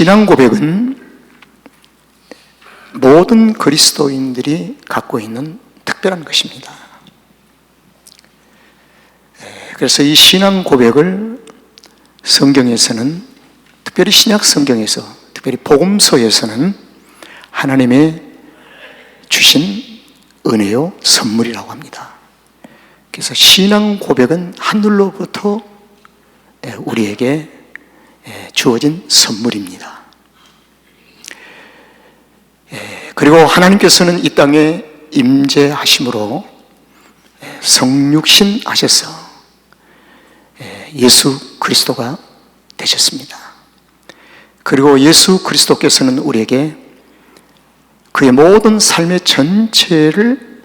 신앙 고백은 모든 그리스도인들이 갖고 있는 특별한 것입니다. 그래서 이 신앙 고백을 성경에서는, 특별히 신약 성경에서, 특별히 복음서에서는 하나님의 주신 은혜요 선물이라고 합니다. 그래서 신앙 고백은 하늘로부터 우리에게 주어진 선물입니다. 그리고 하나님께서는 이 땅에 임재하심으로 성육신 하셔서 예수 그리스도가 되셨습니다. 그리고 예수 그리스도께서는 우리에게 그의 모든 삶의 전체를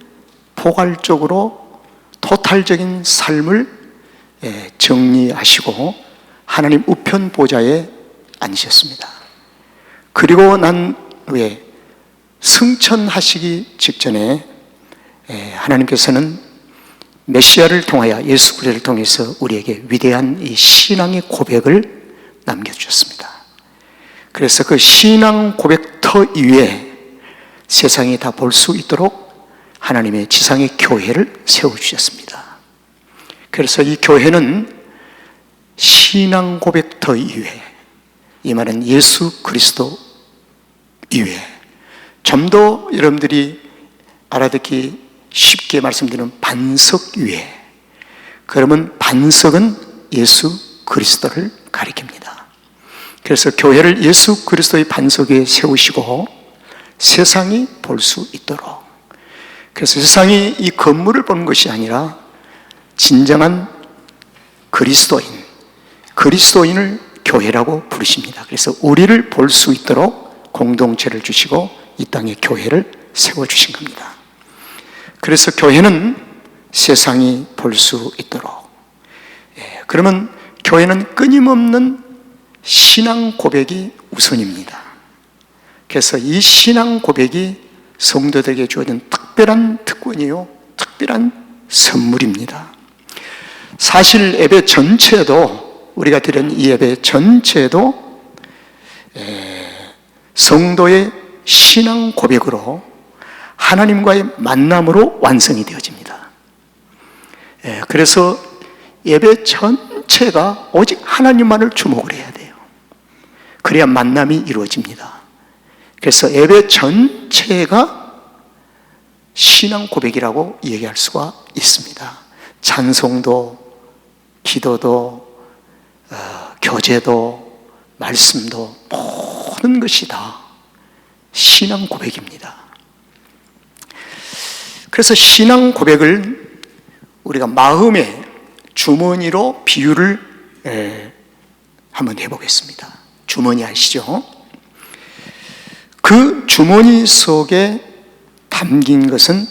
포괄적으로 토탈적인 삶을 정리하시고 하나님 우편 보좌에 앉으셨습니다. 그리고 난 후에 승천하시기 직전에 하나님께서는 메시아를 통하여, 예수 그리스도를 통해서 우리에게 위대한 이 신앙의 고백을 남겨주셨습니다. 그래서 그 신앙 고백터 위에 세상이 다 볼 수 있도록 하나님의 지상의 교회를 세워주셨습니다. 그래서 이 교회는 신앙 고백터 이외, 이 말은 예수 그리스도 이외, 좀 더 여러분들이 알아듣기 쉽게 말씀드리는 반석 위에, 그러면 반석은 예수 그리스도를 가리킵니다. 그래서 교회를 예수 그리스도의 반석 위에 세우시고 세상이 볼 수 있도록, 그래서 세상이 이 건물을 보는 것이 아니라 진정한 그리스도인을 교회라고 부르십니다. 그래서 우리를 볼 수 있도록 공동체를 주시고 이 땅에 교회를 세워주신 겁니다. 그래서 교회는 세상이 볼 수 있도록, 그러면 교회는 끊임없는 신앙 고백이 우선입니다. 그래서 이 신앙 고백이 성도들에게 주어진 특별한 특권이요, 특별한 선물입니다. 사실 예배 전체도, 우리가 드린 이 예배 전체도 성도의 신앙 고백으로 하나님과의 만남으로 완성이 되어집니다. 그래서 예배 전체가 오직 하나님만을 주목을 해야 돼요. 그래야 만남이 이루어집니다. 그래서 예배 전체가 신앙 고백이라고 얘기할 수가 있습니다. 찬송도, 기도도, 교제도, 말씀도, 모든 것이 다 신앙 고백입니다. 그래서 신앙 고백을 우리가 마음의 주머니로 비유를 한번 해보겠습니다. 주머니 아시죠? 그 주머니 속에 담긴 것은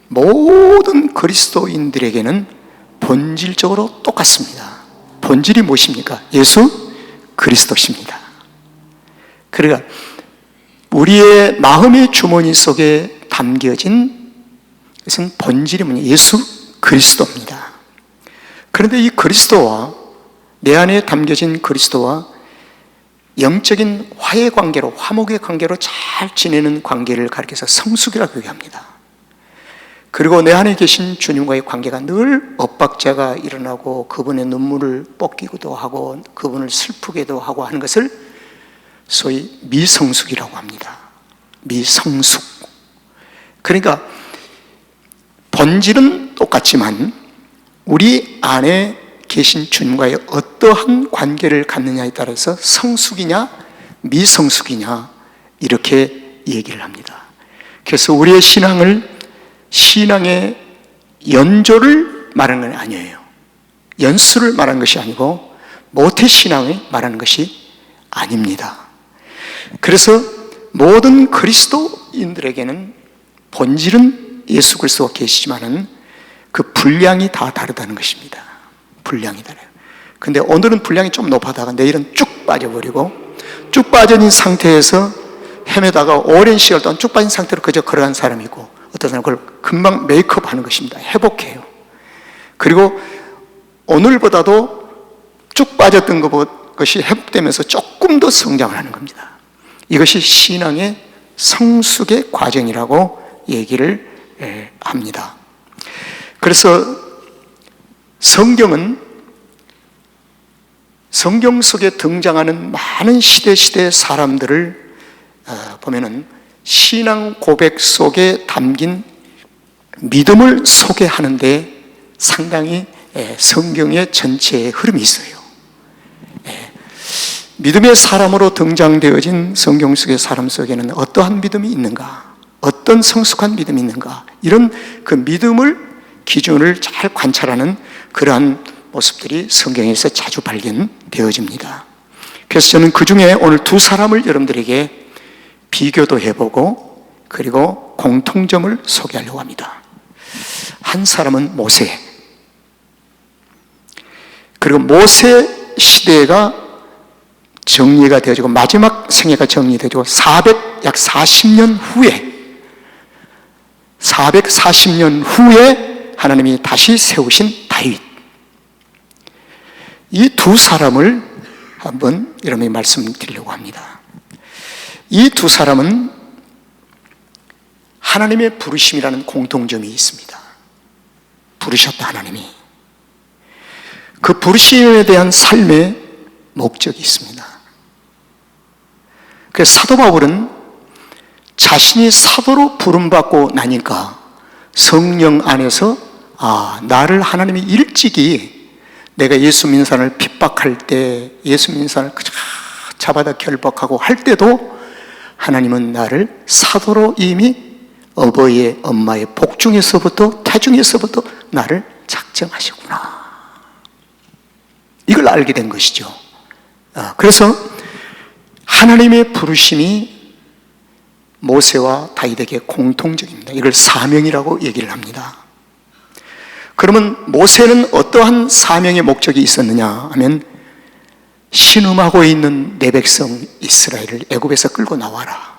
모든 그리스도인들에게는 본질적으로 똑같습니다. 본질이 무엇입니까? 예수 그리스도십니다. 그러니까 우리의 마음의 주머니 속에 담겨진 것은 본질이 뭐냐? 예수 그리스도입니다. 그런데 이 그리스도와, 내 안에 담겨진 그리스도와 영적인 화해 관계로, 화목의 관계로 잘 지내는 관계를 가리켜서 성숙이라고 얘기합니다. 그리고 내 안에 계신 주님과의 관계가 늘 엇박자가 일어나고 그분의 눈물을 뻗기도 하고 그분을 슬프게도 하고 하는 것을 소위 미성숙이라고 합니다. 미성숙. 그러니까 본질은 똑같지만 우리 안에 계신 주님과의 어떠한 관계를 갖느냐에 따라서 성숙이냐 미성숙이냐 이렇게 얘기를 합니다. 그래서 우리의 신앙의 연조를 말하는 건 아니에요. 연수를 말하는 것이 아니고 모태신앙을 말하는 것이 아닙니다. 그래서 모든 그리스도인들에게는 본질은 예수 그리스도가 계시지만은 그 분량이 다 다르다는 것입니다. 분량이 달라요. 근데 오늘은 분량이 좀 높아다가 내일은 쭉 빠져버리고, 쭉 빠진 상태에서 헤매다가 오랜 시간 동안 쭉 빠진 상태로 그저 걸어간 사람이 있고, 어떤 사람은 그걸 금방 메이크업 하는 것입니다. 회복해요. 그리고 오늘보다도 쭉 빠졌던 것보다 것이 회복되면서 조금 더 성장을 하는 겁니다. 이것이 신앙의 성숙의 과정이라고 얘기를 합니다. 그래서 성경은 성경 속에 등장하는 많은 시대의 사람들을 보면은 신앙 고백 속에 담긴 믿음을 소개하는데 상당히 성경의 전체의 흐름이 있어요. 믿음의 사람으로 등장되어진 성경 속의 사람 속에는 어떠한 믿음이 있는가, 어떤 성숙한 믿음이 있는가, 이런 그 믿음을 기준을 잘 관찰하는 그러한 모습들이 성경에서 자주 발견되어집니다. 그래서 저는 그 중에 오늘 두 사람을 여러분들에게 비교도 해보고 그리고 공통점을 소개하려고 합니다. 한 사람은 모세, 그리고 모세 시대가 정리가 되어지고 마지막 생애가 정리되어지고 약 40년 후에 하나님이 다시 세우신 다윗. 이 두 사람을 한번 여러분이 말씀드리려고 합니다. 이 두 사람은 하나님의 부르심이라는 공통점이 있습니다. 부르셨다, 하나님이. 그 부르심에 대한 삶의 목적이 있습니다. 그래서 사도 바울은 자신이 사도로 부름받고 나니까 성령 안에서 나를 하나님이 일찍이 내가 예수 믿는 사람을 핍박할 때, 예수 믿는 사람을 잡아다 결박하고 할 때도 하나님은 나를 사도로 이미 어버이의 엄마의 복중에서부터 태중에서부터 나를 작정하시구나, 이걸 알게 된 것이죠. 그래서 하나님의 부르심이 모세와 다윗에게 공통적입니다. 이걸 사명이라고 얘기를 합니다. 그러면 모세는 어떠한 사명의 목적이 있었느냐 하면, 신음하고 있는 내 백성 이스라엘을 애굽에서 끌고 나와라.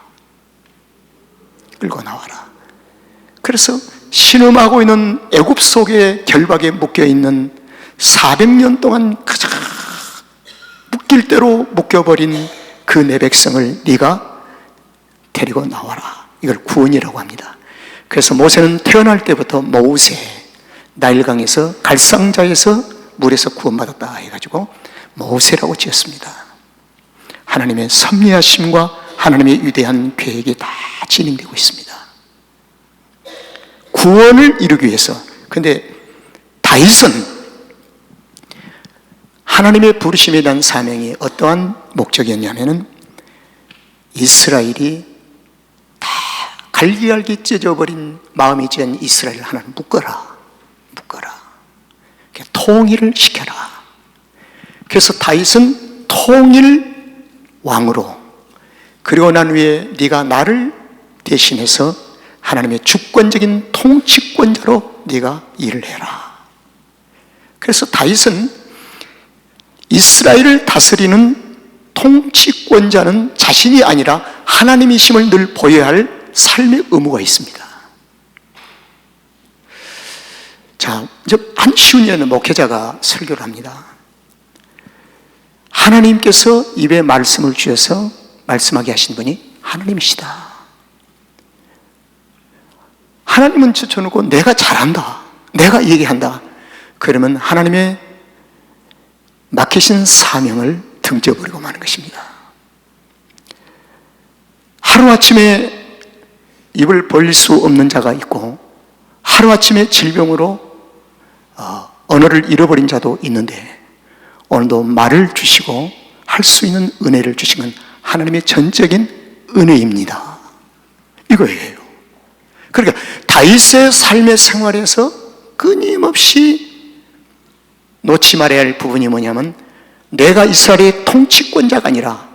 그래서 신음하고 있는 애굽 속에 결박에 묶여있는 400년 동안 가장 묶일 대로 묶여버린 그 내 백성을 네가 데리고 나와라. 이걸 구원이라고 합니다. 그래서 모세는 태어날 때부터 모세, 나일강에서 갈상자에서 물에서 구원받았다 해가지고 모세라고 지었습니다. 하나님의 섭리하심과 하나님의 위대한 계획이 다 진행되고 있습니다. 구원을 이루기 위해서. 근데 다윗은 하나님의 부르심에 대한 사명이 어떠한 목적이었냐면은 이스라엘이 다 갈기갈기 찢어버린 마음이 찢은 이스라엘을 하나님 묶어라. 통일을 시켜라. 그래서 다윗은 통일 왕으로, 그리고 난 후에 네가 나를 대신해서 하나님의 주권적인 통치권자로 네가 일을 해라. 그래서 다윗은 이스라엘을 다스리는 통치권자는 자신이 아니라 하나님이심을 늘 보여야 할 삶의 의무가 있습니다. 자, 이제 한시훈이라는 목회자가 설교를 합니다. 하나님께서 입에 말씀을 주셔서 말씀하게 하신 분이 하나님이시다. 하나님은 쳐놓고 내가 잘한다, 내가 얘기한다, 그러면 하나님의 맡기신 사명을 등져버리고 마는 것입니다. 하루아침에 입을 벌릴 수 없는 자가 있고, 하루아침에 질병으로 언어를 잃어버린 자도 있는데, 오늘도 말을 주시고 할 수 있는 은혜를 주신 건 하나님의 전적인 은혜입니다. 이거예요. 그러니까 다윗의 삶의 생활에서 끊임없이 놓지 말아야 할 부분이 뭐냐면, 내가 이스라엘의 통치권자가 아니라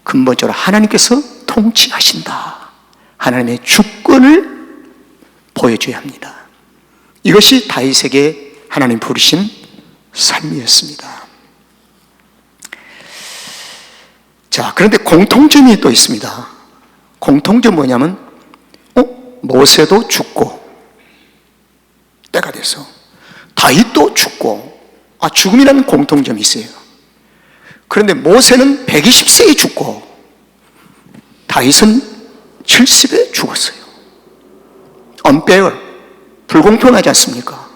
근본적으로 하나님께서 통치하신다, 하나님의 주권을 보여줘야 합니다. 이것이 다윗에게 하나님 부르신 삶이었습니다. 자, 그런데 공통점이 또 있습니다. 공통점 뭐냐면, 모세도 죽고 때가 돼서 다윗도 죽고, 죽음이라는 공통점이 있어요. 그런데 모세는 120세에 죽고 다윗은 70에 죽었어요. unfair, 불공평하지 않습니까?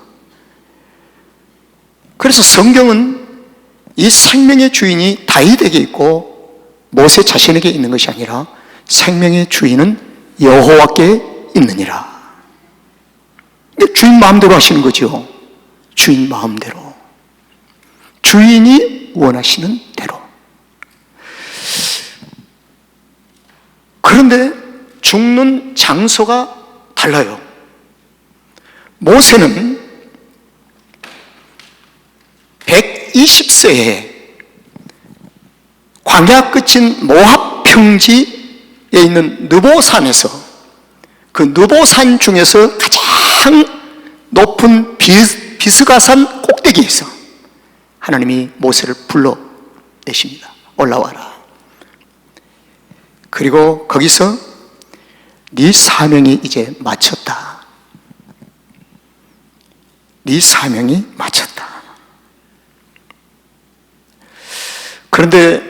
그래서 성경은 이 생명의 주인이 다윗에게 있고 모세 자신에게 있는 것이 아니라 생명의 주인은 여호와께 있느니라. 근데 주인 마음대로 하시는 거죠. 주인 마음대로, 주인이 원하시는 대로. 그런데 죽는 장소가 달라요. 모세는 120세에 광야 끝인 모압 평지에 있는 느보산에서, 그 느보산 중에서 가장 높은 비스가산 꼭대기에서 하나님이 모세를 불러내십니다. 올라와라. 그리고 거기서 네 사명이 이제 마쳤다. 네 사명이 마쳤다. 그런데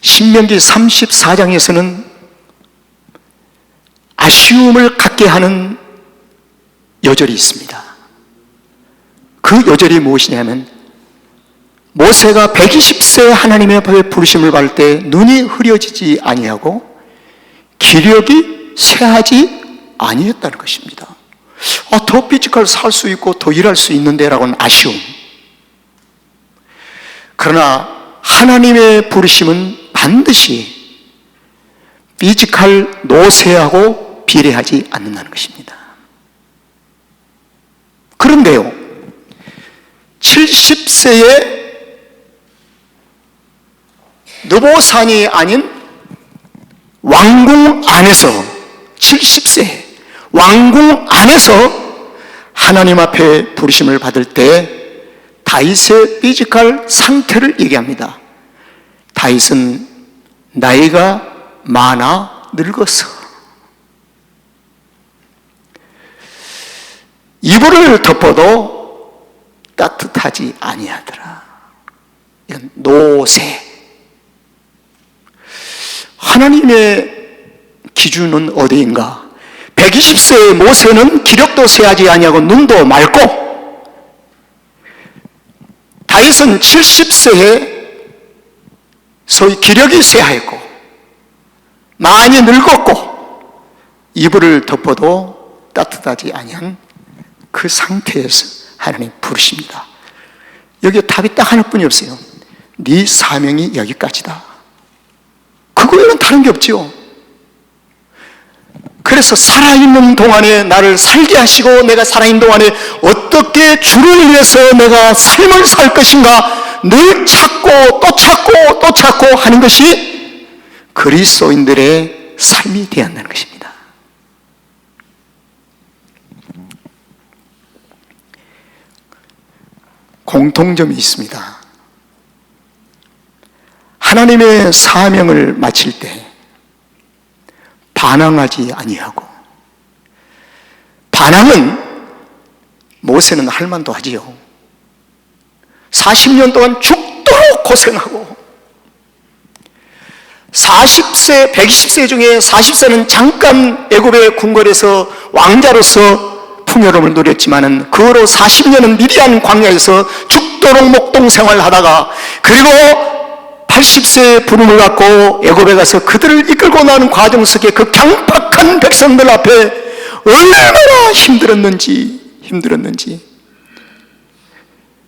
신명기 34장에서는 아쉬움을 갖게 하는 요절이 있습니다. 그 요절이 무엇이냐면, 모세가 120세 하나님의 앞에 부르심을 받을 때 눈이 흐려지지 아니하고 기력이 쇠하지 아니했다는 것입니다. 더 피지컬 살 수 있고 더 일할 수 있는데 라고는 아쉬움. 그러나 하나님의 부르심은 반드시 피지컬 노쇠하고 비례하지 않는다는 것입니다. 그런데요, 70세에 느보산이 아닌 왕궁 안에서, 70세 왕궁 안에서 하나님 앞에 부르심을 받을 때 다윗의 피지컬 상태를 얘기합니다. 다윗은 나이가 많아 늙어서 이불을 덮어도 따뜻하지 아니하더라. 이건 노쇠. 하나님의 기준은 어디인가? 120세의 모세는 기력도 쇠하지 아니하고 눈도 맑고, 다윗은 70세에 소위 기력이 쇠하였고 많이 늙었고 이불을 덮어도 따뜻하지 아니한 그 상태에서 하나님 부르십니다. 여기에 답이 딱 하나뿐이 없어요. 네 사명이 여기까지다. 그거에는 다른 게 없지요. 그래서 살아있는 동안에 나를 살게 하시고 내가 살아있는 동안에 어떻게 주를 위해서 내가 삶을 살 것인가 늘 찾고 또 찾고 또 찾고 하는 것이 그리스도인들의 삶이 되어야 한다는 것입니다. 공통점이 있습니다. 하나님의 사명을 마칠 때 반항하지 아니하고, 반항은 모세는 할 만도 하지요. 40년 동안 죽도록 고생하고 40세, 120세 중에 40세는 잠깐 애굽의 궁궐에서 왕자로서 풍요로움을 누렸지만은 그 후로 40년은 미디안 광야에서 죽도록 목동 생활하다가, 그리고 80세의 부름을 갖고 애굽에 가서 그들을 이끌고 나는 과정 속에 그 강팍한 백성들 앞에 얼마나 힘들었는지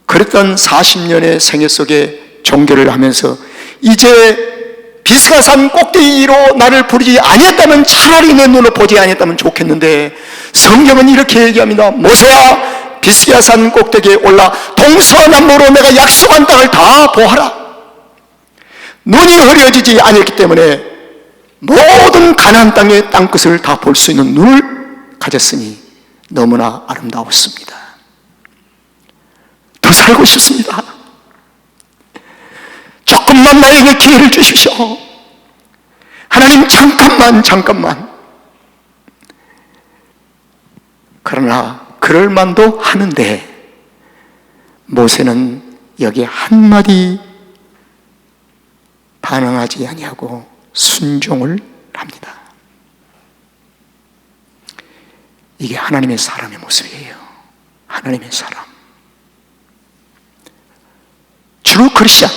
그랬던 40년의 생애 속에 종교를 하면서 이제 비스가산 꼭대기로 나를 부르지 아니했다면, 차라리 내 눈으로 보지 아니했다면 좋겠는데, 성경은 이렇게 얘기합니다. 모세야, 비스가산 꼭대기에 올라 동서남북으로 내가 약속한 땅을 다 보아라. 눈이 흐려지지 않았기 때문에 모든 가나안 땅의 땅끝을 다 볼 수 있는 눈을 가졌으니 너무나 아름다웠습니다. 더 살고 싶습니다. 조금만 나에게 기회를 주십시오. 하나님, 잠깐만. 그러나 그럴 만도 하는데 모세는 여기 한마디 반항하지 아니하고 순종을 합니다. 이게 하나님의 사람의 모습이에요. 하나님의 사람. 주로 크리스찬,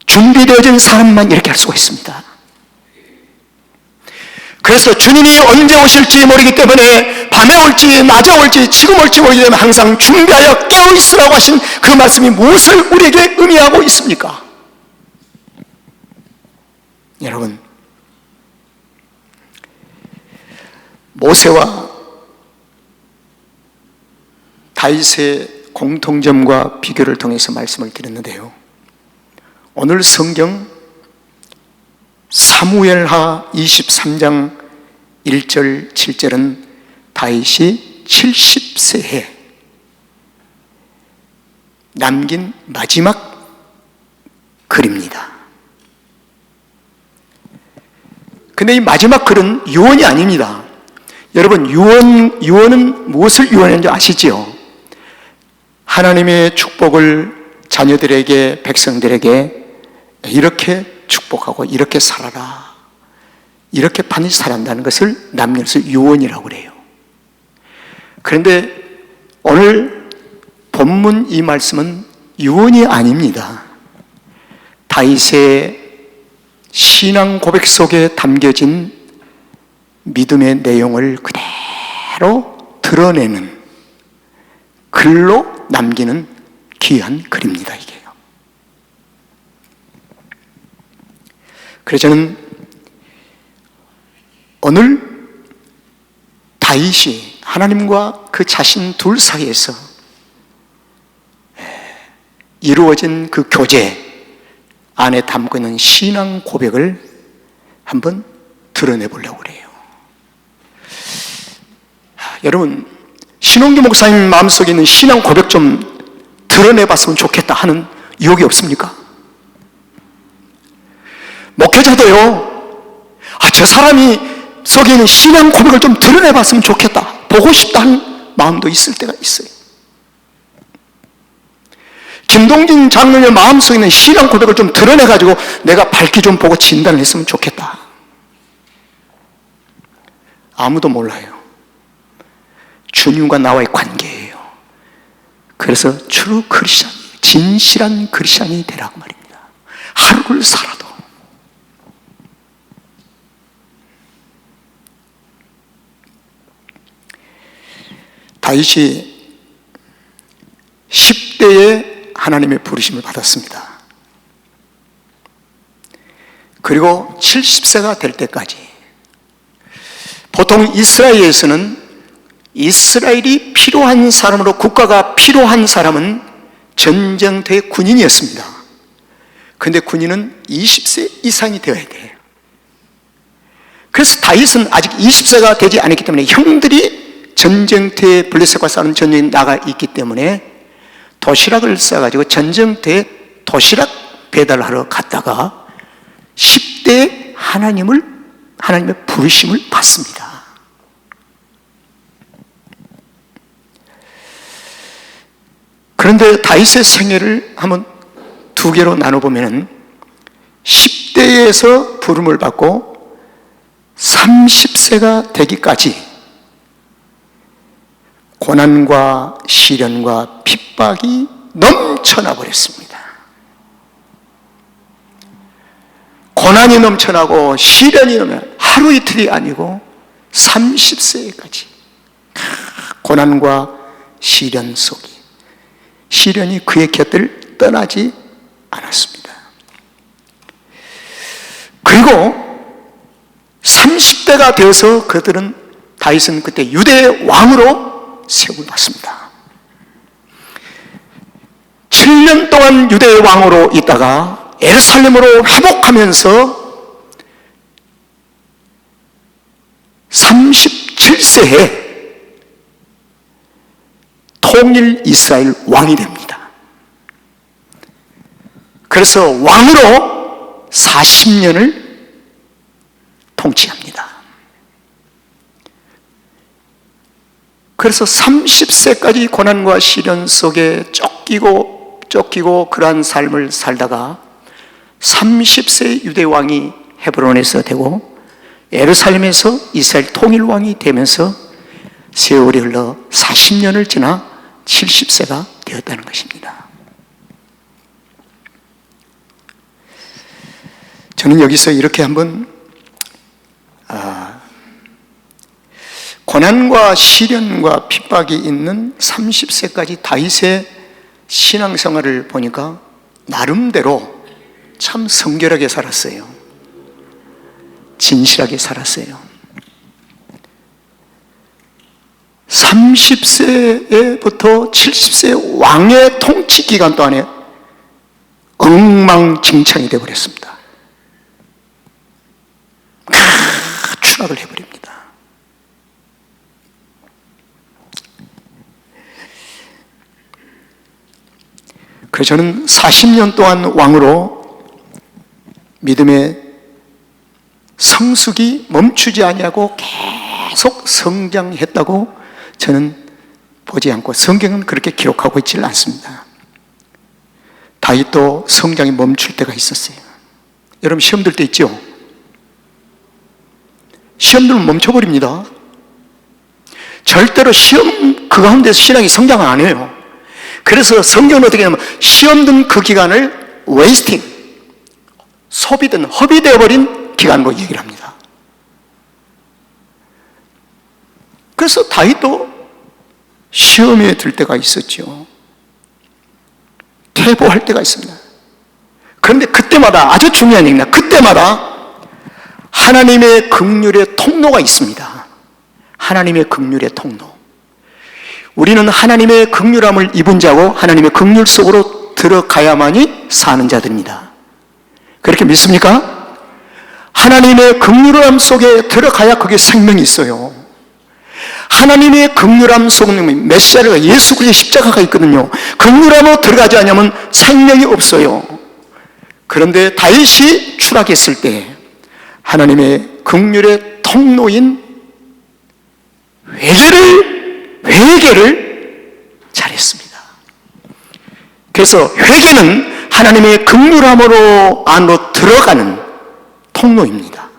준비되어진 사람만 이렇게 할 수가 있습니다. 그래서 주님이 언제 오실지 모르기 때문에 밤에 올지 낮에 올지 지금 올지 모르기 때문에 항상 준비하여 깨어있으라고 하신 그 말씀이 무엇을 우리에게 의미하고 있습니까? 여러분, 모세와 다윗의 공통점과 비교를 통해서 말씀을 드렸는데요, 오늘 성경 사무엘하 23장 1절 7절은 다윗이 70세에 남긴 마지막 글입니다. 근데 이 마지막 글은 유언이 아닙니다. 여러분, 유언은 무엇을 유언했는지 아시지요? 하나님의 축복을 자녀들에게, 백성들에게 이렇게 축복하고 이렇게 살아라, 이렇게 반드시 살아간다는 것을 남겨서 유언이라고 그래요. 그런데 오늘 본문 이 말씀은 유언이 아닙니다. 다윗의 신앙 고백 속에 담겨진 믿음의 내용을 그대로 드러내는 글로 남기는 귀한 글입니다, 이게요. 그래서 저는 오늘 다윗이 하나님과 그 자신 둘 사이에서 이루어진 그 교제 안에 담고 있는 신앙 고백을 한번 드러내 보려고 그래요. 여러분, 신홍기 목사님 마음속에 있는 신앙 고백 좀 드러내봤으면 좋겠다 하는 유혹이 없습니까? 목회자도요, 저 사람이 속에 있는 신앙 고백을 좀 드러내봤으면 좋겠다, 보고 싶다 하는 마음도 있을 때가 있어요. 김동진 장로의 마음속에 있는 신앙 고백을 좀 드러내가지고 내가 밝히 좀 보고 진단을 했으면 좋겠다. 아무도 몰라요. 주님과 나와의 관계예요. 그래서 트루 크리스찬, 진실한 크리스찬이 되라고 말입니다. 하루를 살아도. 다윗이 10대에 하나님의 부르심을 받았습니다. 그리고 70세가 될 때까지, 보통 이스라엘에서는 이스라엘이 필요한 사람으로, 국가가 필요한 사람은 전쟁터의 군인이었습니다. 그런데 군인은 20세 이상이 되어야 돼요. 그래서 다윗은 아직 20세가 되지 않았기 때문에 형들이 전쟁터에 블레셋과 싸우는 전쟁에 나가 있기 때문에 도시락을 싸가지고 전쟁터에 도시락 배달하러 갔다가 10대에 하나님의 부르심을 받습니다. 그런데 다윗의 생애를 한번 두 개로 나눠보면 10대에서 부름을 받고 30세가 되기까지 고난과 시련과 핍박이 넘쳐나 버렸습니다. 고난이 넘쳐나고 시련이 하루 이틀이 아니고 30세까지 고난과 시련 속에, 시련이 그의 곁을 떠나지 않았습니다. 그리고 30대가 되어서 다윗은 그때 유대의 왕으로 세움을 받습니다. 7년 동안 유대의 왕으로 있다가 예루살렘으로 회복하면서 37세에 통일 이스라엘 왕이 됩니다. 그래서 왕으로 40년을 통치합니다. 그래서 30세까지 고난과 시련 속에 쫓기고 그러한 삶을 살다가 30세 유대 왕이 헤브론에서 되고 예루살렘에서 이스라엘 통일 왕이 되면서 세월이 흘러 40년을 지나 70세가 되었다는 것입니다. 저는 여기서 이렇게 한번 고난과 시련과 핍박이 있는 30세까지 다윗의 신앙생활을 보니까 나름대로 참 성결하게 살았어요. 진실하게 살았어요. 30세부터 70세 왕의 통치 기간 동안에 엉망진창이 되어버렸습니다. 추락을 해버립니다. 그래서 저는 40년 동안 왕으로 믿음의 성숙이 멈추지 아니하고 계속 성장했다고 저는 보지 않고 성경은 그렇게 기록하고 있지는 않습니다. 다윗도 성장이 멈출 때가 있었어요. 여러분 시험 들 때 있죠? 시험 들면 멈춰버립니다. 절대로 시험 그 가운데서 신앙이 성장을 안 해요. 그래서 성경은 어떻게 하냐면 시험 든 그 기간을 웨이스팅, 소비된 허비되어버린 기간으로 얘기를 합니다. 그래서 다윗도 시험에 들 때가 있었죠. 퇴보할 때가 있습니다. 그런데 그때마다 아주 중요한 얘기입니다. 그때마다 하나님의 긍휼의 통로가 있습니다. 하나님의 긍휼의 통로. 우리는 하나님의 긍휼함을 입은 자고 하나님의 긍휼 속으로 들어가야만이 사는 자들입니다. 그렇게 믿습니까? 하나님의 긍휼함 속에 들어가야 거기에 생명이 있어요. 하나님의 긍휼함 속에는 메시아가 예수 그리스도의 십자가가 있거든요. 긍휼함으로 들어가지 않으면 생명이 없어요. 그런데 다윗이 추락했을 때 하나님의 긍휼의 통로인 회개를 잘했습니다. 그래서 회개는 하나님의 긍휼함으로 안으로 들어가는 통로입니다.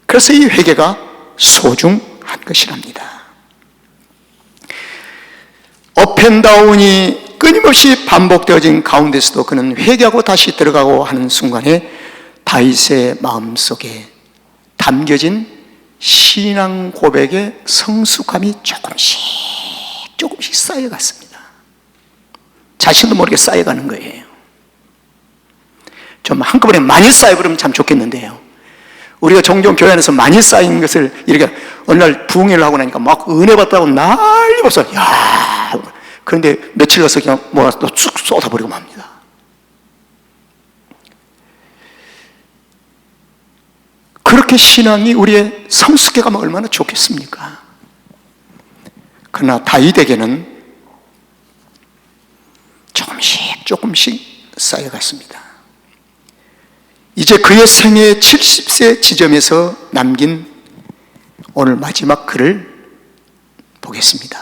그래서 이 회개가 소중한 것이랍니다. 업앤다운이 끊임없이 반복되어진 가운데서도 그는 회개하고 다시 들어가고 하는 순간에 다윗의 마음속에 담겨진 신앙 고백의 성숙함이 조금씩 쌓여갔습니다. 자신도 모르게 쌓여가는 거예요. 좀 한꺼번에 많이 쌓여버리면 참 좋겠는데요. 우리가 종종 교회 안에서 많이 쌓인 것을 이렇게 어느 날 부흥회를 하고 나니까 막 은혜 받다고 난리 없어. 야, 그런데 며칠 가서 그냥 모아서 또 쑥 쏟아버리고 맙니다. 그렇게 신앙이 우리의 성숙해 가면 얼마나 좋겠습니까? 그러나 다윗에게는 조금씩 쌓여갔습니다. 이제 그의 생애 70세 지점에서 남긴 오늘 마지막 글을 보겠습니다.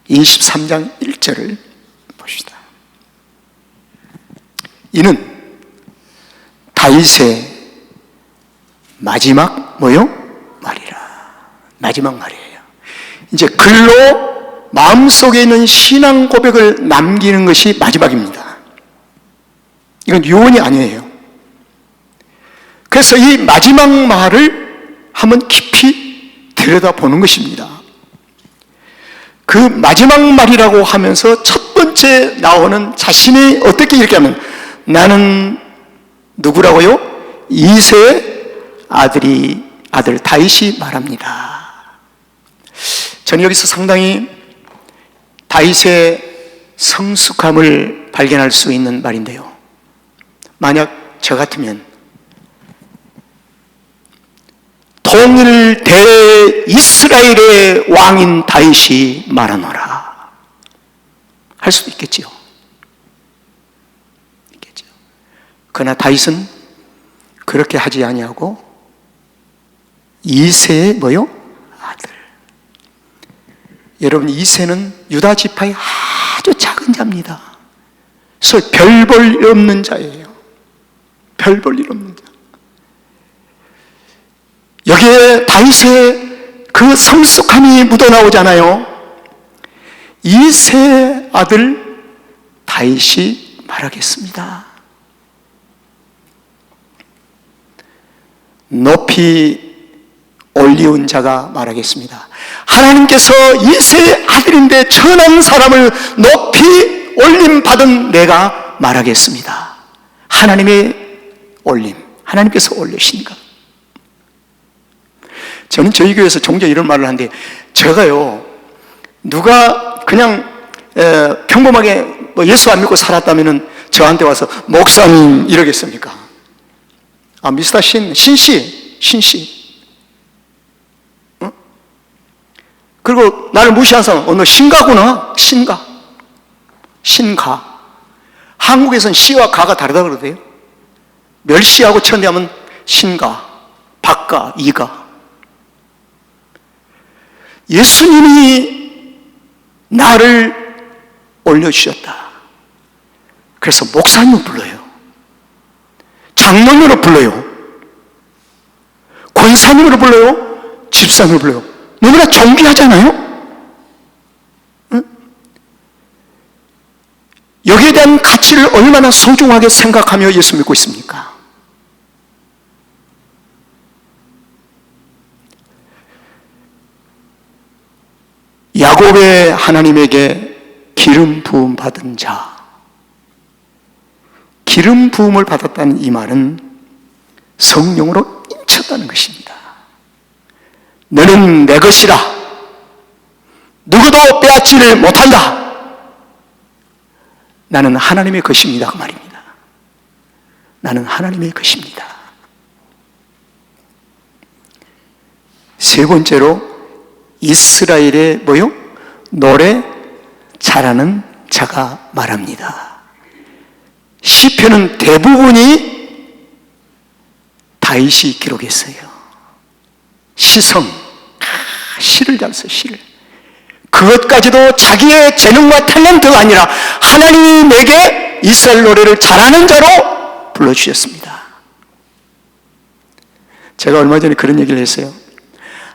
23장 1절을 봅시다. 이는 다윗의 마지막 말이라. 마지막 말이에요. 이제 글로 마음속에 있는 신앙 고백을 남기는 것이 마지막입니다. 이건 유언이 아니에요. 그래서 이 마지막 말을 한번 깊이 들여다보는 것입니다. 그 마지막 말이라고 하면서 첫 번째 나오는 자신이 어떻게 이렇게 하면 나는 누구라고요? 이새의 아들 다윗이 말합니다. 저는 여기서 상당히 다윗의 성숙함을 발견할 수 있는 말인데요. 만약 저 같으면 통일 대이스라엘의 왕인 다윗이 말하노라 할 수도 있겠지요. 그러나 다윗은 그렇게 하지 아니하고 이새의 아들. 여러분, 이새는 유다 지파의 아주 작은 자입니다. 그래서 별 볼 없는 자예요. 별 볼 일 없는 자. 여기에 다윗의 그 성숙함이 묻어나오잖아요. 이 세 아들 다윗이 말하겠습니다. 높이 올리운 자가 말하겠습니다. 하나님께서 이 세 아들인데 천한 사람을 높이 올림 받은 내가 말하겠습니다. 하나님의 올림, 하나님께서 올리시니까. 저는 저희 교회에서 종종 이런 말을 하는데, 제가요, 누가 그냥 평범하게 뭐 예수 안 믿고 살았다면은 저한테 와서 목사님 이러겠습니까? 아, 미스터 신씨. 어? 그리고 나를 무시한 사람, 너 신가구나. 신가. 한국에서는 시와 가가 다르다 그러대요. 멸시하고 천대하면 신가, 박가, 이가. 예수님이 나를 올려주셨다. 그래서 목사님을 불러요. 장로님으로 불러요. 권사님으로 불러요. 집사님으로 불러요. 너무나 존귀하잖아요. 응? 여기에 대한 가치를 얼마나 소중하게 생각하며 예수 믿고 있습니까? 야곱의 하나님에게 기름 부음 받은 자, 기름 부음을 받았다는 이 말은 성령으로 인쳤다는 것입니다. 너는 내 것이라, 누구도 빼앗지를 못한다. 나는 하나님의 것입니다, 그 말입니다. 나는 하나님의 것입니다. 세 번째로 이스라엘의 뭐요? 노래 잘하는 자가 말합니다. 시편은 대부분이 다윗이 기록했어요. 시성, 시를 잘 써요, 시를. 그것까지도 자기의 재능과 탤런트가 아니라 하나님이 내게 이스라엘 노래를 잘하는 자로 불러주셨습니다. 제가 얼마 전에 그런 얘기를 했어요.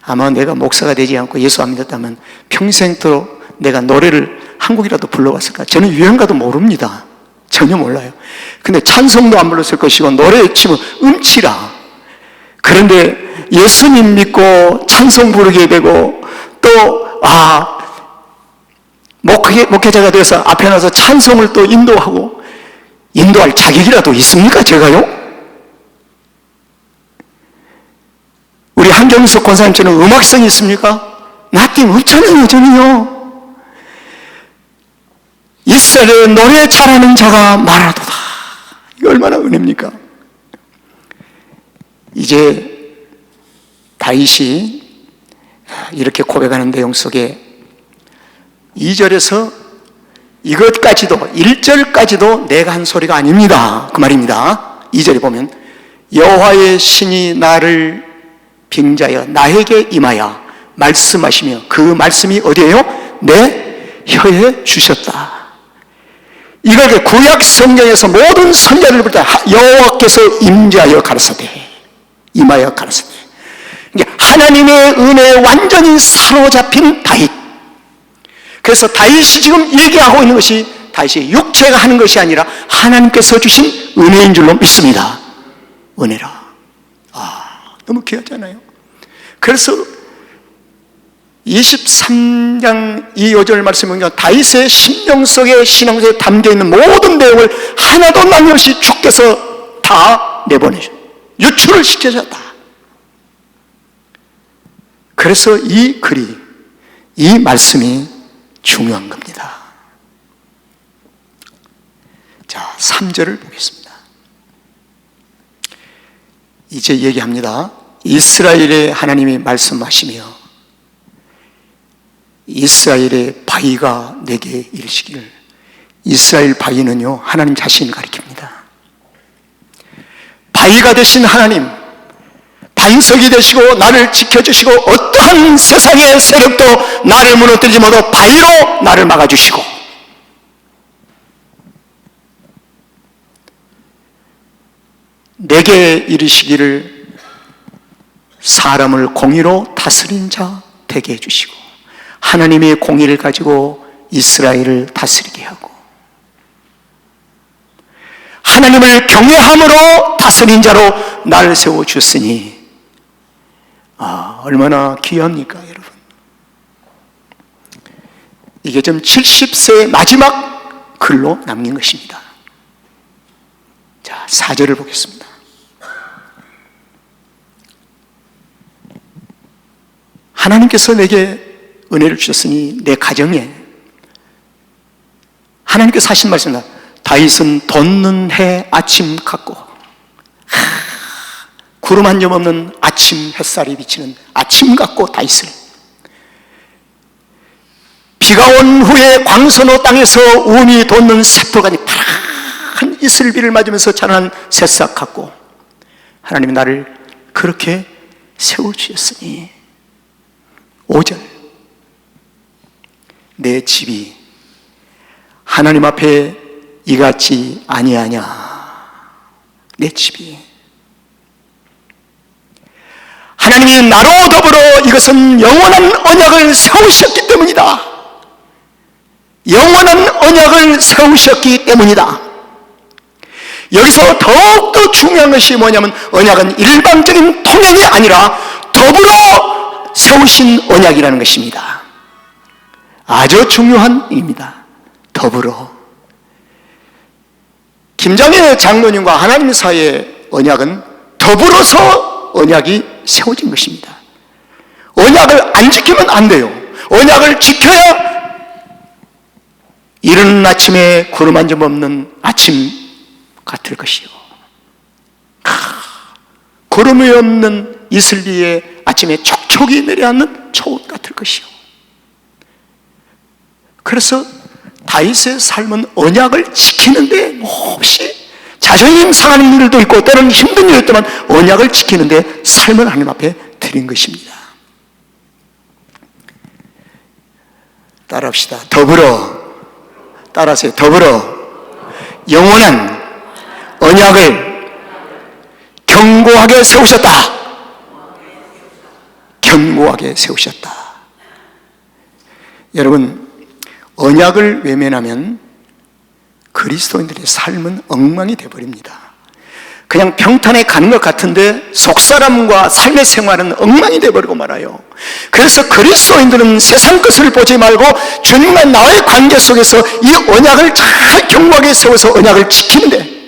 아마 내가 목사가 되지 않고 예수 안 믿었다면 평생토록 내가 노래를 한 곡이라도 불러왔을까? 저는 유행가도 모릅니다. 전혀 몰라요. 근데 찬송도 안 불렀을 것이고 노래 치면 음치라. 그런데 예수님 믿고 찬송 부르게 되고 또 목회자가 되어서 앞에 나서 찬송을 또 인도하고, 인도할 자격이라도 있습니까, 제가요? 우리 한경석 권사님처럼 음악성이 있습니까? 나띵 없잖아요, 저는요. 이스라엘의 노래 잘하는 자가 말하도다. 이거 얼마나 은혜입니까? 이제 다윗이 이렇게 고백하는 내용 속에 2절에서 이것까지도 1절까지도 내가 한 소리가 아닙니다, 그 말입니다. 2절에 보면 여호와의 신이 나를 빙자여 나에게 임하여 말씀하시며 그 말씀이 어디에요? 내 혀에 주셨다. 이걸 구약 성경에서 모든 선자들을 볼 때 여호와께서 임자하여 가라사대, 임하여 가라사대. 하나님의 은혜에 완전히 사로잡힌 다윗. 그래서 다윗이 지금 얘기하고 있는 것이 다윗이 육체가 하는 것이 아니라 하나님께서 주신 은혜인 줄로 믿습니다. 은혜라. 너무 귀하잖아요. 그래서 23장 2절 말씀을 보면 다윗의 심령 속에, 신앙 속에 담겨있는 모든 내용을 하나도 남김없이 주께서 다 내보내셨다, 유출을 시켜줬다. 그래서 이 글이, 이 말씀이 중요한 겁니다. 자, 3절을 보겠습니다. 이제 얘기합니다. 이스라엘의 하나님이 말씀하시며 이스라엘의 바위가 내게 이르시기를. 이스라엘 바위는요, 하나님 자신을 가리킵니다. 바위가 되신 하나님, 반석이 되시고 나를 지켜주시고 어떠한 세상의 세력도 나를 무너뜨리지 못하고 바위로 나를 막아주시고, 내게 이르시기를 사람을 공의로 다스린 자 되게 해주시고 하나님의 공의를 가지고 이스라엘을 다스리게 하고 하나님을 경외함으로 다스린 자로 나를 세워주셨으니 얼마나 귀합니까 여러분. 이게 좀 70세 마지막 글로 남긴 것입니다. 자, 4절을 보겠습니다. 하나님께서 내게 은혜를 주셨으니 내 가정에 하나님께서 하신 말씀입니다. 다윗은 돋는 해 아침 같고 구름 한 점 없는 아침 햇살이 비치는 아침 같고 다윗을 비가 온 후에 광선호 땅에서 우음이 돋는 새풀같이 파란 이슬비를 맞으면서 자라난 새싹 같고 하나님이 나를 그렇게 세워주셨으니 5절 내 집이 하나님 앞에 이같이 아니하냐. 내 집이 하나님이 나로 더불어 이것은 영원한 언약을 세우셨기 때문이다. 영원한 언약을 세우셨기 때문이다. 여기서 더욱더 중요한 것이 뭐냐면 언약은 일방적인 통행이 아니라 더불어 세우신 언약이라는 것입니다. 아주 중요한 일입니다. 더불어. 김장애 장로님과 하나님 사이의 언약은 더불어서 언약이 세워진 것입니다. 언약을 안 지키면 안 돼요. 언약을 지켜야 이른 아침에 구름 한 점 없는 아침 같을 것이요 구름이 없는 이슬비에 아침에 촉촉이 내려앉는 초원 같을 것이요. 그래서 다윗의 삶은 언약을 지키는데 몹시 자존심 상하는 일도 있고 때로는 힘든 일도 있지만 언약을 지키는데 삶을 하나님 앞에 드린 것입니다. 따라합시다. 더불어. 따라하세요. 더불어 영원한 언약을 견고하게 세우셨다. 견고하게 세우셨다. 여러분, 언약을 외면하면 그리스도인들의 삶은 엉망이 되어버립니다. 그냥 평탄에 가는 것 같은데 속사람과 삶의 생활은 엉망이 되어버리고 말아요. 그래서 그리스도인들은 세상 것을 보지 말고 주님과 나의 관계 속에서 이 언약을 잘 견고하게 세워서 언약을 지키는데,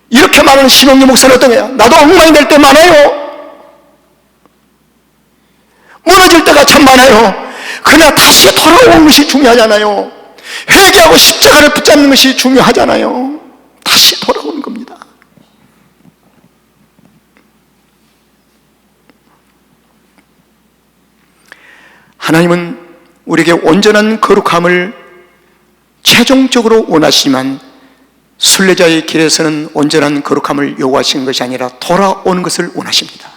이렇게 말하는 신홍기 목사는 어떤 거야? 나도 엉망이 될 때 많아요. 무너질 때가 참 많아요. 그러나 다시 돌아오는 것이 중요하잖아요. 회개하고 십자가를 붙잡는 것이 중요하잖아요. 다시 돌아오는 겁니다. 하나님은 우리에게 온전한 거룩함을 최종적으로 원하시지만 순례자의 길에서는 온전한 거룩함을 요구하시는 것이 아니라 돌아오는 것을 원하십니다.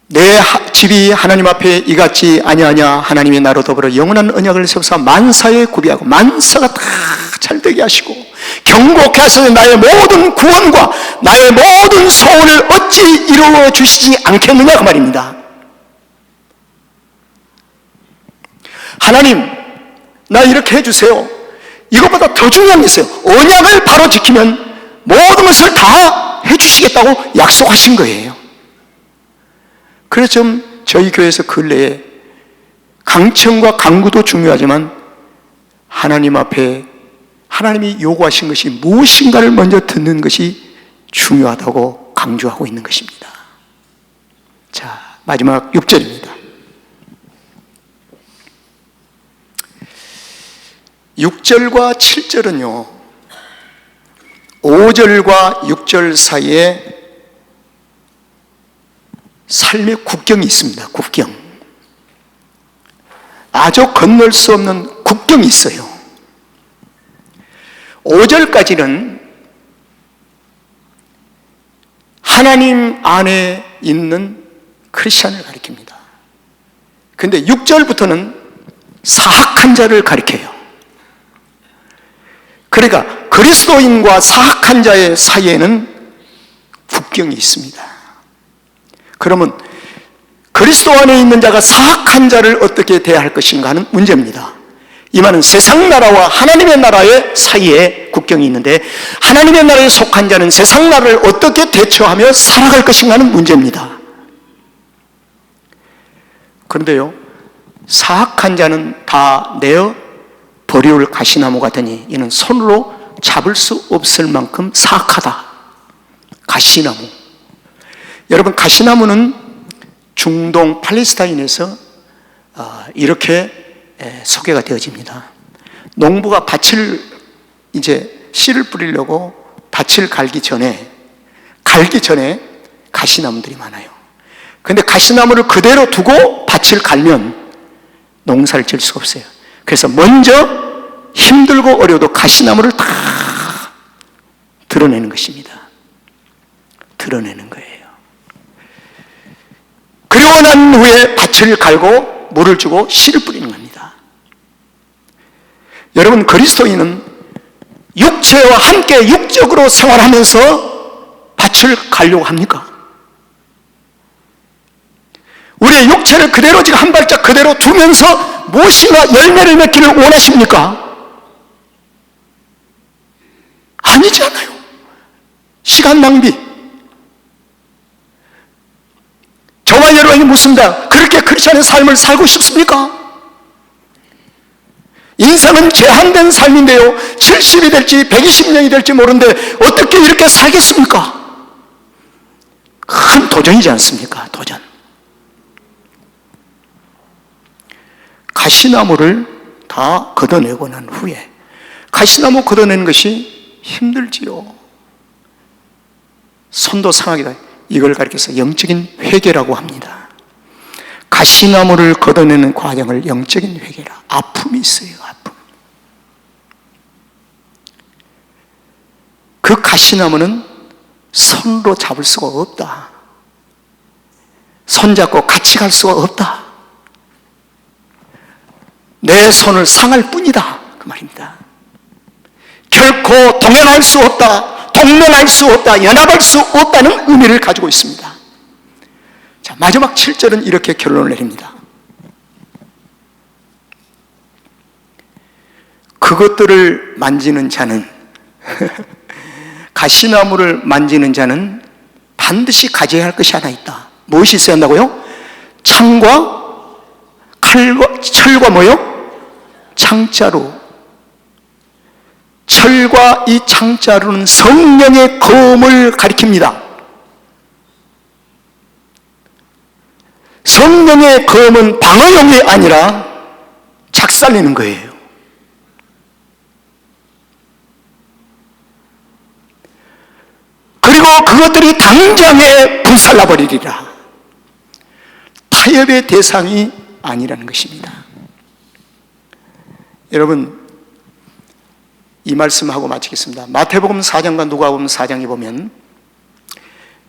내 집이 하나님 앞에 이같이 아니하냐. 하나님이 나로 더불어 영원한 언약을 세워서 만사에 구비하고 만사가 다 잘되게 하시고 경고케 하셔서 나의 모든 구원과 나의 모든 소원을 어찌 이루어 주시지 않겠느냐 그 말입니다. 하나님, 나 이렇게 해주세요. 이것보다 더 중요한 게 있어요. 언약을 바로 지키면 모든 것을 다 해주시겠다고 약속하신 거예요. 그래서 좀 저희 교회에서 근래에 강청과 강구도 중요하지만 하나님 앞에 하나님이 요구하신 것이 무엇인가를 먼저 듣는 것이 중요하다고 강조하고 있는 것입니다. 자, 마지막 6절입니다. 6절과 7절은요 5절과 6절 사이에 삶의 국경이 있습니다. 국경. 아주 건널 수 없는 국경이 있어요. 5절까지는 하나님 안에 있는 크리스찬을 가리킵니다. 그런데 6절부터는 사악한 자를 가리켜요. 그러니까 그리스도인과 사악한 자의 사이에는 국경이 있습니다. 그러면 그리스도 안에 있는 자가 사악한 자를 어떻게 대할 것인가 하는 문제입니다. 이 말은 세상 나라와 하나님의 나라의 사이에 국경이 있는데, 하나님의 나라에 속한 자는 세상 나라를 어떻게 대처하며 살아갈 것인가 하는 문제입니다. 그런데요, 사악한 자는 다 내어 버리울 가시나무 같으니 이는 손으로 잡을 수 없을 만큼 사악하다. 가시나무. 여러분, 가시나무는 중동 팔레스타인에서 이렇게 소개가 되어집니다. 농부가 밭을 이제 씨를 뿌리려고 밭을 갈기 전에 가시나무들이 많아요. 그런데 가시나무를 그대로 두고 밭을 갈면 농사를 지을 수가 없어요. 그래서 먼저 힘들고 어려워도 가시나무를 다 드러내는 것입니다. 드러내는 거예요. 그리고 난 후에 밭을 갈고 물을 주고 씨를 뿌리는 겁니다. 여러분, 그리스도인은 육체와 함께 육적으로 생활하면서 밭을 가려고 합니까? 우리의 육체를 그대로 지금 한 발짝 그대로 두면서 무엇인가 열매를 맺기를 원하십니까? 아니지 않아요. 시간 낭비. 저와 여러분이 묻습니다. 그렇게 크리스천의 삶을 살고 싶습니까? 인생은 제한된 삶인데요, 70이 될지 120년이 될지 모르는데 어떻게 이렇게 살겠습니까? 큰 도전이지 않습니까? 도전. 가시나무를 다 걷어내고 난 후에, 가시나무 걷어내는 것이 힘들지요. 손도 상하기다. 이걸 가리켜서 영적인 회개라고 합니다. 가시나무를 걷어내는 과정을 영적인 회개라. 아픔이 있어요. 아픔. 그 가시나무는 손으로 잡을 수가 없다. 손잡고 같이 갈 수가 없다. 내 손을 상할 뿐이다. 그 말입니다. 결코 동행할 수 없다, 동맹할 수 없다, 연합할 수 없다는 의미를 가지고 있습니다. 자, 마지막 7절은 이렇게 결론을 내립니다. 그것들을 만지는 자는 가시나무를 만지는 자는 반드시 가져야 할 것이 하나 있다. 무엇이 있어야 한다고요? 창과 칼과 철과 뭐요? 창자루. 철과 이 창자루는 성령의 검을 가리킵니다. 성령의 검은 방어용이 아니라 작살내는 거예요. 그리고 그것들이 당장에 불살라버리리라. 타협의 대상이 아니라는 것입니다. 여러분, 이 말씀하고 마치겠습니다. 마태복음 4장과 누가복음 4장에 보면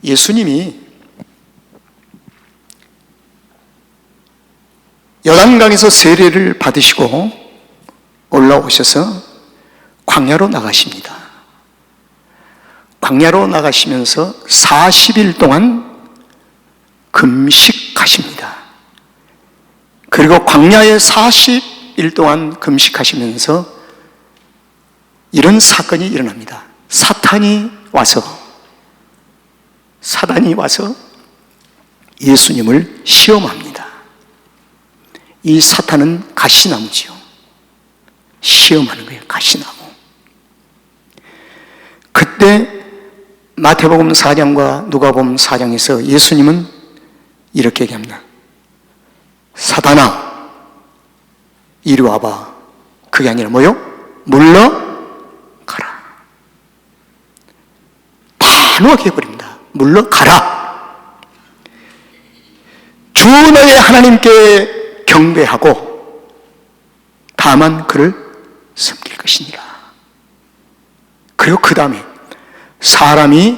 예수님이 요단강에서 세례를 받으시고 올라오셔서 광야로 나가십니다. 광야로 나가시면서 40일 동안 금식하십니다. 그리고 광야에 40일 동안 금식하시면서 이런 사건이 일어납니다. 사단이 와서 예수님을 시험합니다. 이 사탄은 가시나무지요. 시험하는 거예요. 가시나무. 그때 마태복음 4장과 누가복음 4장에서 예수님은 이렇게 얘기합니다. 사단아, 이리 와봐. 그게 아니라 뭐요? 물러가라. 단호하게 해버립니다. 물러가라. 주 너의 하나님께 경배하고 다만 그를 섬길 것이니라. 그리고 그 다음에 사람이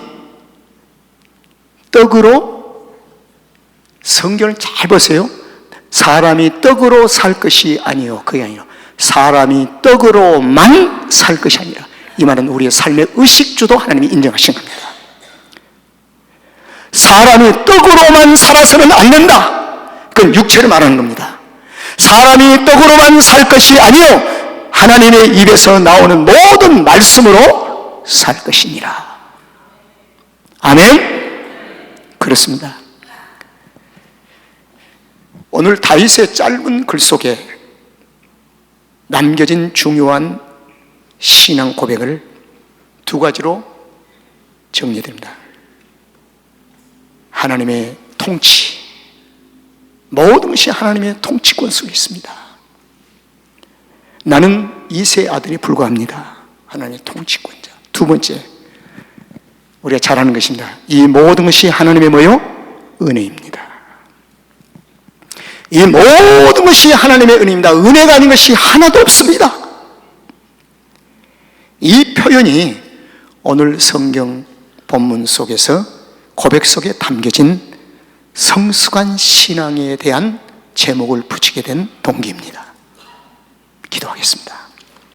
떡으로, 성경을 잘 보세요. 사람이 떡으로 살 것이 아니요, 그게 아니요, 사람이 떡으로만 살 것이 아니라 이 말은 우리의 삶의 의식주도 하나님이 인정하신 겁니다. 사람이 떡으로만 살아서는 안 된다. 그건 육체를 말하는 겁니다. 사람이 떡으로만 살 것이 아니요 하나님의 입에서 나오는 모든 말씀으로 살 것이니라. 아멘. 그렇습니다. 오늘 다윗의 짧은 글 속에 남겨진 중요한 신앙 고백을 두 가지로 정리됩니다. 하나님의 통치, 모든 것이 하나님의 통치권 속에 있습니다. 나는 이세 아들이 불과합니다. 하나님의 통치권자. 두 번째, 우리가 잘 아는 것입니다. 이 모든 것이 하나님의 뭐요? 은혜입니다. 이 모든 것이 하나님의 은혜입니다. 은혜가 아닌 것이 하나도 없습니다. 이 표현이 오늘 성경 본문 속에서 고백 속에 담겨진 성숙한 신앙에 대한 제목을 붙이게 된 동기입니다. 기도하겠습니다.